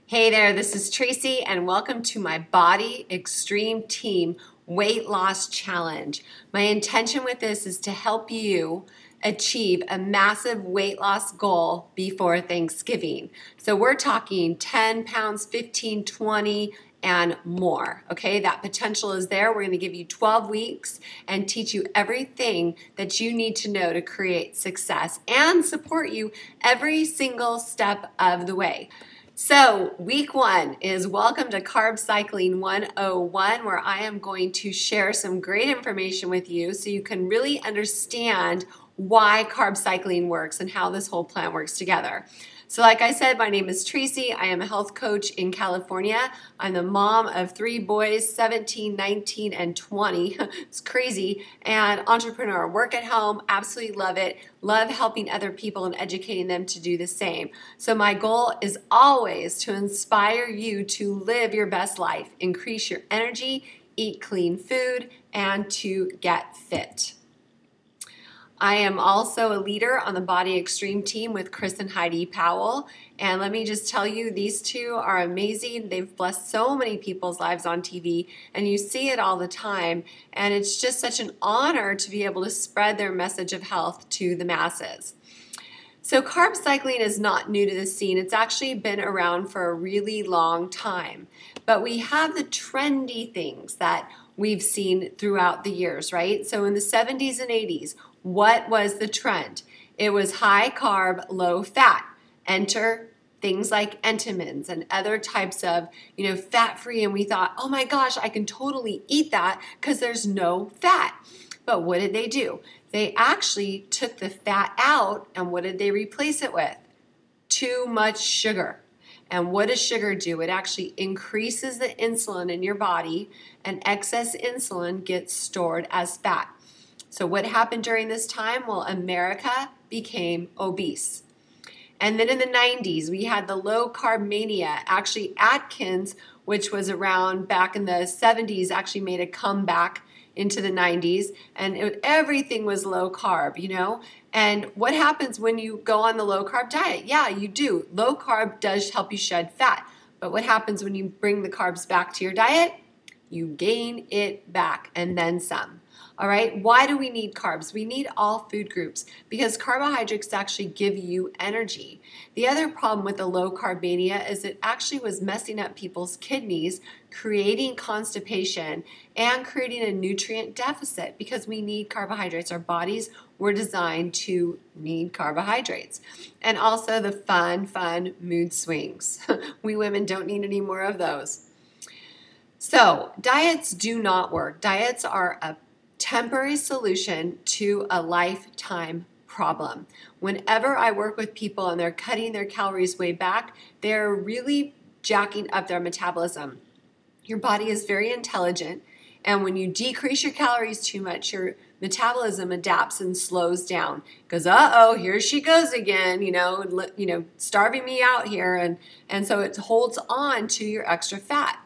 Hey there, this is Tracy and welcome to my Body Extreme Team Weight Loss Challenge. My intention with this is to help you achieve a massive weight loss goal before Thanksgiving. So we're talking 10 pounds, 15, 20, and more. Okay, that potential is there. We're going to give you 12 weeks and teach you everything that you need to know to create success and support you every single step of the way. So week one is welcome to Carb Cycling 101, where I am going to share some great information with you so you can really understand why carb cycling works and how this whole plan works together. So like I said, my name is Tracy. I am a health coach in California. I'm the mom of 3 boys, 17, 19, and 20. It's crazy. And entrepreneur. Work at home. Absolutely love it. Love helping other people and educating them to do the same. So my goal is always to inspire you to live your best life, increase your energy, eat clean food, and to get fit. I am also a leader on the Body Extreme team with Chris and Heidi Powell. And let me just tell you, these two are amazing. They've blessed so many people's lives on TV, and you see it all the time. And it's just such an honor to be able to spread their message of health to the masses. So carb cycling is not new to the scene. It's actually been around for a really long time. But we have the trendy things that we've seen throughout the years, right? So in the 70s and 80s, what was the trend? It was high carb, low fat. Enter things like Entenmann's and other types of, fat-free. And we thought, oh my gosh, I can totally eat that because there's no fat. But what did they do? They actually took the fat out, and what did they replace it with? Too much sugar. And what does sugar do? It actually increases the insulin in your body, and excess insulin gets stored as fat. So what happened during this time? Well, America became obese. And then in the 90s, we had the low carb mania. Actually, Atkins, which was around back in the 70s, actually made a comeback into the 90s, and everything was low carb, And what happens when you go on the low carb diet? Yeah, you do. Low carb does help you shed fat. But what happens when you bring the carbs back to your diet? You gain it back and then some. All right, why do we need carbs? We need all food groups because carbohydrates actually give you energy. The other problem with the low carb mania is it actually was messing up people's kidneys, creating constipation, and creating a nutrient deficit because we need carbohydrates. Our bodies were designed to need carbohydrates. And also the fun mood swings. We women don't need any more of those. So diets do not work. Diets are a temporary solution to a lifetime problem. Whenever I work with people and they're cutting their calories way back, they're really jacking up their metabolism. Your body is very intelligent, and when you decrease your calories too much, your metabolism adapts and slows down. Goes, uh-oh, here she goes again, starving me out here, and so it holds on to your extra fat.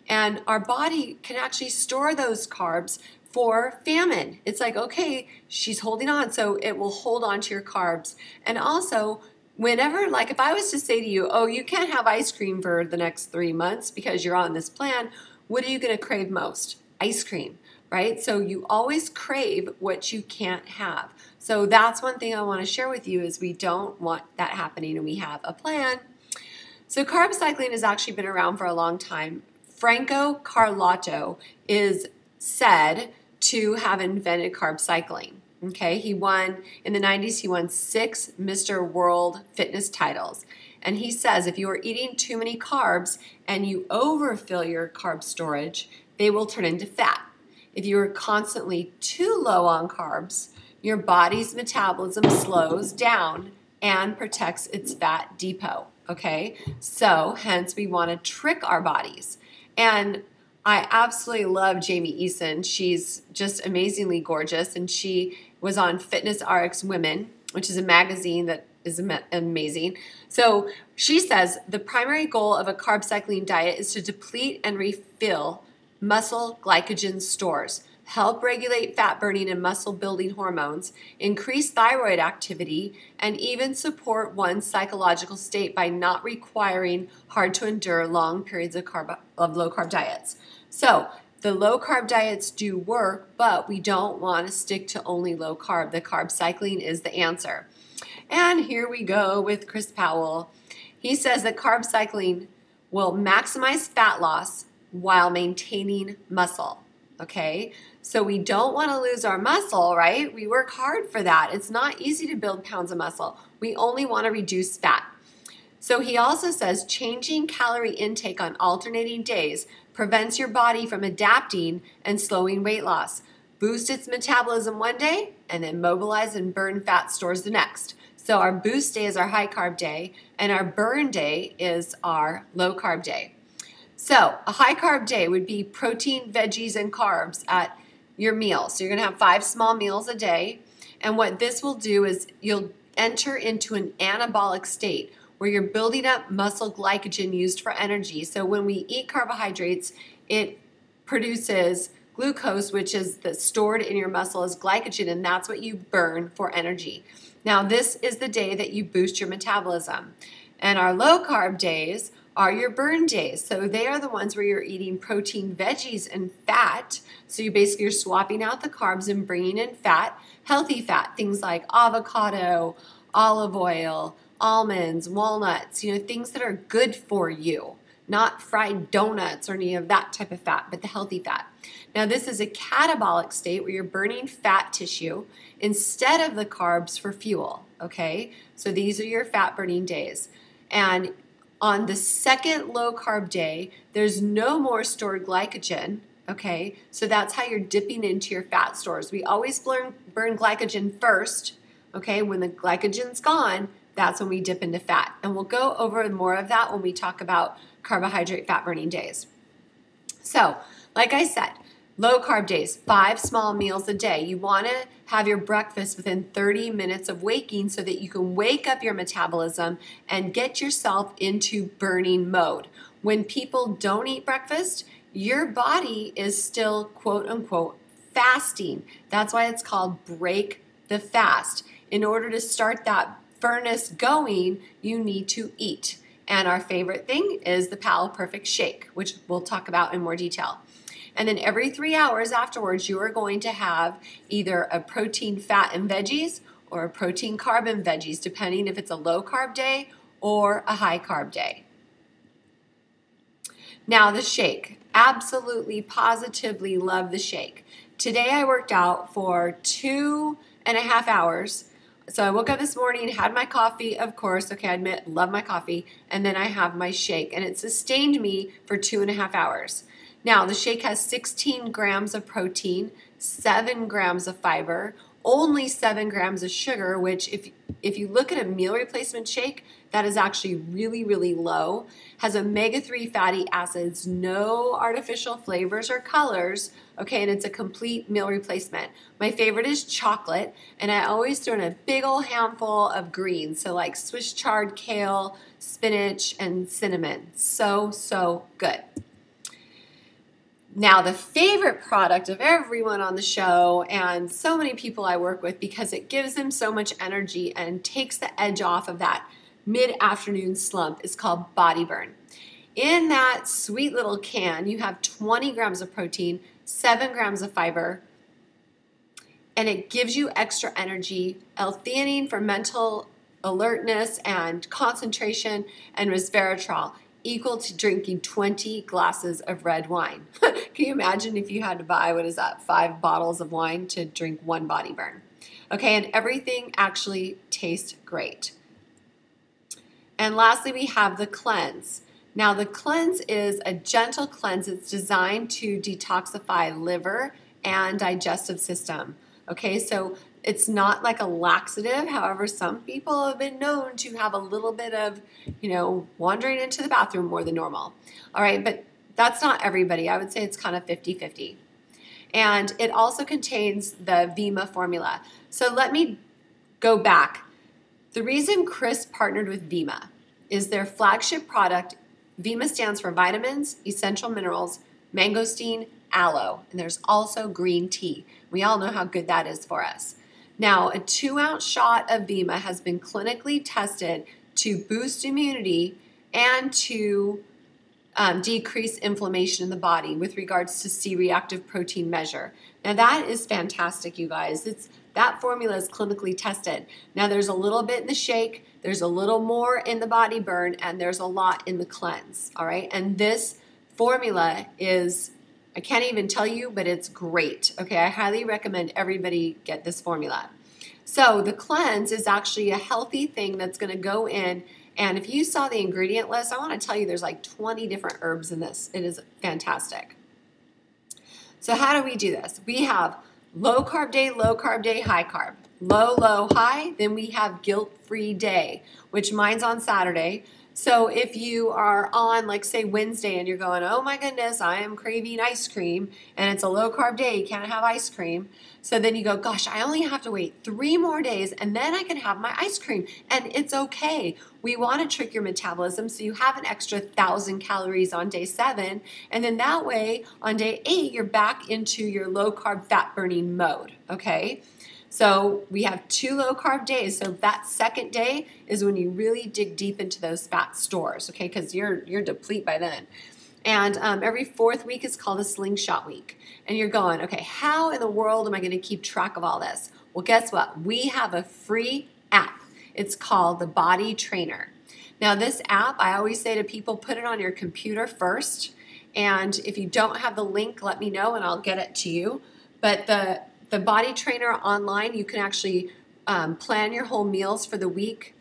And our body can actually store those carbs for famine. It's like, okay, she's holding on, so it will hold on to your carbs. And also, whenever, like if I was to say to you, oh, you can't have ice cream for the next 3 months because you're on this plan, what are you going to crave most? Ice cream, right? So you always crave what you can't have. So that's one thing I want to share with you is we don't want that happening and we have a plan. So carb cycling has actually been around for a long time. Franco Carlotto is said to have invented carb cycling. Okay, he won in the 90s, he won 6 Mr. World fitness titles. And he says if you are eating too many carbs and you overfill your carb storage, they will turn into fat. If you are constantly too low on carbs, your body's metabolism slows down and protects its fat depot. Okay, so hence we want to trick our bodies. And I absolutely love Jamie Eason. She's just amazingly gorgeous, and she was on Fitness RX Women, which is a magazine that is amazing. So she says the primary goal of a carb cycling diet is to deplete and refill muscle glycogen stores. help regulate fat burning and muscle building hormones, increase thyroid activity, and even support one's psychological state by not requiring hard to endure long periods of low carb diets. So the low carb diets do work, but we don't want to stick to only low carb. The carb cycling is the answer. And here we go with Chris Powell. He says that carb cycling will maximize fat loss while maintaining muscle. Okay, so we don't want to lose our muscle, right? We work hard for that. It's not easy to build pounds of muscle. We only want to reduce fat. So he also says changing calorie intake on alternating days prevents your body from adapting and slowing weight loss. Boost its metabolism one day and then mobilize and burn fat stores the next. So our boost day is our high carb day and our burn day is our low carb day. So a high carb day would be protein, veggies, and carbs at your meal. So you're going to have 5 small meals a day. And what this will do is you'll enter into an anabolic state where you're building up muscle glycogen used for energy. So when we eat carbohydrates, it produces glucose, which is stored in your muscle as glycogen, and that's what you burn for energy. Now, this is the day that you boost your metabolism. And our low carb days are your burn days. So they are the ones where you're eating protein, veggies, and fat. So you basically are swapping out the carbs and bringing in fat, healthy fat, things like avocado, olive oil, almonds, walnuts, things that are good for you, not fried donuts or any of that type of fat, but the healthy fat. Now, this is a catabolic state where you're burning fat tissue instead of the carbs for fuel, okay? So these are your fat burning days. And on the second low carb day, there's no more stored glycogen, okay? So that's how you're dipping into your fat stores. We always burn glycogen first, okay? When the glycogen's gone, that's when we dip into fat. And we'll go over more of that when we talk about carbohydrate fat burning days. So, like I said, low carb days, 5 small meals a day. You want to have your breakfast within 30 minutes of waking so that you can wake up your metabolism and get yourself into burning mode. When people don't eat breakfast, your body is still quote unquote fasting. That's why it's called break the fast. In order to start that furnace going, you need to eat. And our favorite thing is the Powell Perfect Shake, which we'll talk about in more detail. And then every 3 hours afterwards, you are going to have either a protein, fat, and veggies or a protein, carb, and veggies, depending if it's a low carb day or a high carb day. Now the shake. Absolutely, positively love the shake. Today I worked out for 2.5 hours. So I woke up this morning, had my coffee, of course. Okay, I admit, love my coffee. And then I have my shake. And it sustained me for 2.5 hours. Now, the shake has 16 grams of protein, 7 grams of fiber, only 7 grams of sugar, which if you look at a meal replacement shake, that is actually really, really low. Has omega-3 fatty acids, no artificial flavors or colors, okay, and it's a complete meal replacement. My favorite is chocolate, and I always throw in a big old handful of greens, so like Swiss chard, kale, spinach, and cinnamon. So, so good. Now, the favorite product of everyone on the show and so many people I work with because it gives them so much energy and takes the edge off of that mid-afternoon slump is called Body Burn. In that sweet little can, you have 20 grams of protein, 7 grams of fiber, and it gives you extra energy, L-theanine for mental alertness and concentration, and resveratrol, equal to drinking 20 glasses of red wine. Can you imagine if you had to buy, 5 bottles of wine to drink 1 Body Burn? Okay, and everything actually tastes great. And lastly, we have the cleanse. Now, the cleanse is a gentle cleanse. It's designed to detoxify liver and digestive system. Okay, so it's not like a laxative. However, some people have been known to have a little bit of, wandering into the bathroom more than normal. All right, but that's not everybody. I would say it's kind of 50-50. And it also contains the Vima formula. So let me go back. The reason Chris partnered with Vima is their flagship product. Vima stands for vitamins, essential minerals, mangosteen, aloe, and there's also green tea. We all know how good that is for us. Now, a 2-ounce shot of Vima has been clinically tested to boost immunity and to decrease inflammation in the body with regards to C-reactive protein measure. Now that is fantastic, you guys. That formula is clinically tested. Now there's a little bit in the shake, there's a little more in the body burn, and there's a lot in the cleanse, all right? And this formula is, I can't even tell you, but it's great, okay? I highly recommend everybody get this formula. So the cleanse is actually a healthy thing that's gonna go in. And if you saw the ingredient list, I want to tell you there's like 20 different herbs in this. It is fantastic. So how do we do this? We have low carb day, high carb. Low, low, high. Then we have guilt-free day, which mine's on Saturday. So if you are on, like, say, Wednesday and you're going, oh my goodness, I am craving ice cream, and it's a low carb day, you can't have ice cream. So then you go, gosh, I only have to wait 3 more days and then I can have my ice cream. And it's okay. We want to trick your metabolism so you have an extra 1,000 calories on day 7. And then that way on day 8, you're back into your low carb fat burning mode. Okay. So we have 2 low carb days. So that second day is when you really dig deep into those fat stores. Okay. Cause you're deplete by then. And every 4th week is called a slingshot week. And you're going, okay, how in the world am I going to keep track of all this? Well, guess what? We have a free app. It's called the Body Trainer. Now, this app, I always say to people, put it on your computer first. And if you don't have the link, let me know and I'll get it to you. But the Body Trainer online, you can actually plan your whole meals for the week.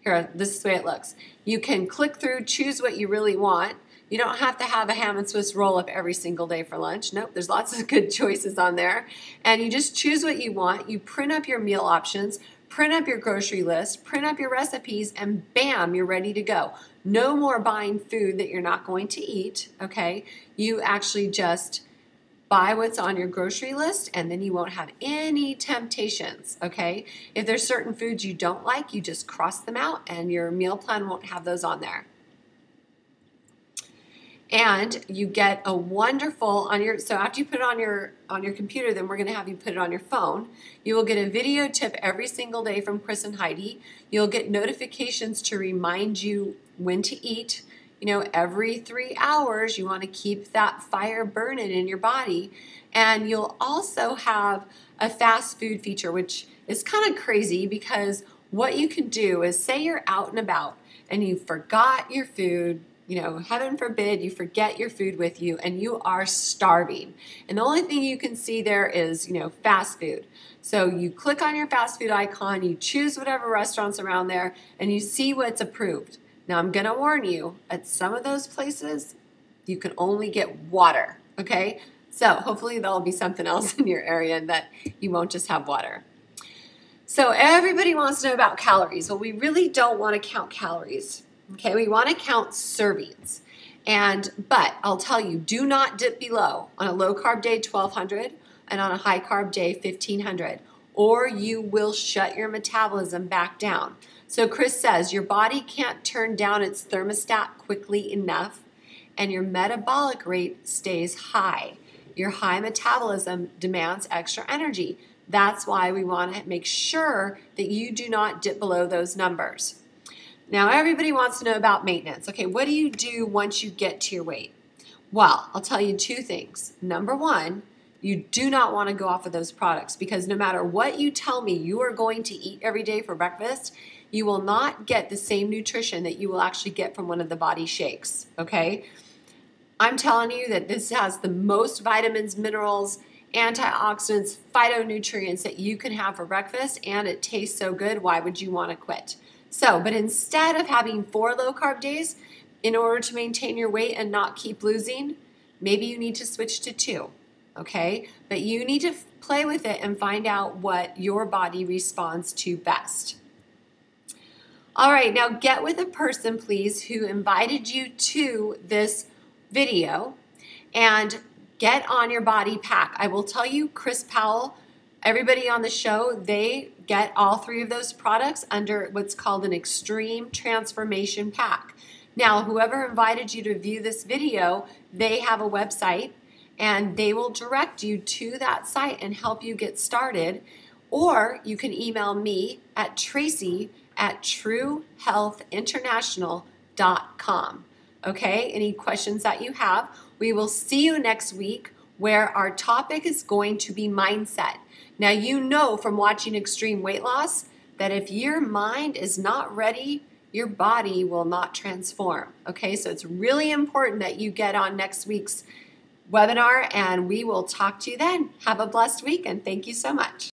Here, this is the way it looks. You can click through, choose what you really want. You don't have to have a ham and Swiss roll-up every single day for lunch. Nope, there's lots of good choices on there. And you just choose what you want. You print up your meal options, print up your grocery list, print up your recipes, and bam, you're ready to go. No more buying food that you're not going to eat, okay? You actually just buy what's on your grocery list, and then you won't have any temptations, okay? If there's certain foods you don't like, you just cross them out, and your meal plan won't have those on there. And you get a wonderful so after you put it on your computer, then we're going to have you put it on your phone. You will get a video tip every single day from Chris and Heidi. You'll get notifications to remind you when to eat. You know, every 3 hours, you want to keep that fire burning in your body. And you'll also have a fast food feature, which is kind of crazy because what you can do is say you're out and about and you forgot your food. You know, heaven forbid you forget your food with you and you are starving. And the only thing you can see there is, you know, fast food. So you click on your fast food icon, you choose whatever restaurants around there, and you see what's approved. Now, I'm going to warn you, at some of those places, you can only get water, okay? So hopefully there'll be something else in your area that you won't just have water. So everybody wants to know about calories. Well, we really don't want to count calories. Okay, we want to count servings. But I'll tell you, do not dip below. On a low carb day, 1,200, and on a high carb day, 1,500, or you will shut your metabolism back down. So Chris says your body can't turn down its thermostat quickly enough, and your metabolic rate stays high. Your high metabolism demands extra energy. That's why we want to make sure that you do not dip below those numbers. Now, everybody wants to know about maintenance. Okay, what do you do once you get to your weight? Well, I'll tell you 2 things. Number 1, you do not want to go off of those products because no matter what you tell me you are going to eat every day for breakfast, you will not get the same nutrition that you will actually get from one of the body shakes, okay? I'm telling you that this has the most vitamins, minerals, antioxidants, phytonutrients that you can have for breakfast, and it tastes so good. Why would you want to quit? So, but instead of having 4 low carb days, in order to maintain your weight and not keep losing, maybe you need to switch to 2, okay? But you need to play with it and find out what your body responds to best. All right, now get with a person, please, who invited you to this video and get on your body pack. I will tell you, Chris Powell, everybody on the show, they get all 3 of those products under what's called an extreme transformation pack. Now, whoever invited you to view this video, they have a website, and they will direct you to that site and help you get started. Or you can email me at tracee@truehealthinternational.com. Okay, any questions that you have? We will see you next week, where our topic is going to be mindset. Now, you know from watching extreme weight loss that if your mind is not ready, your body will not transform. Okay, so it's really important that you get on next week's webinar, and we will talk to you then. Have a blessed week, and thank you so much.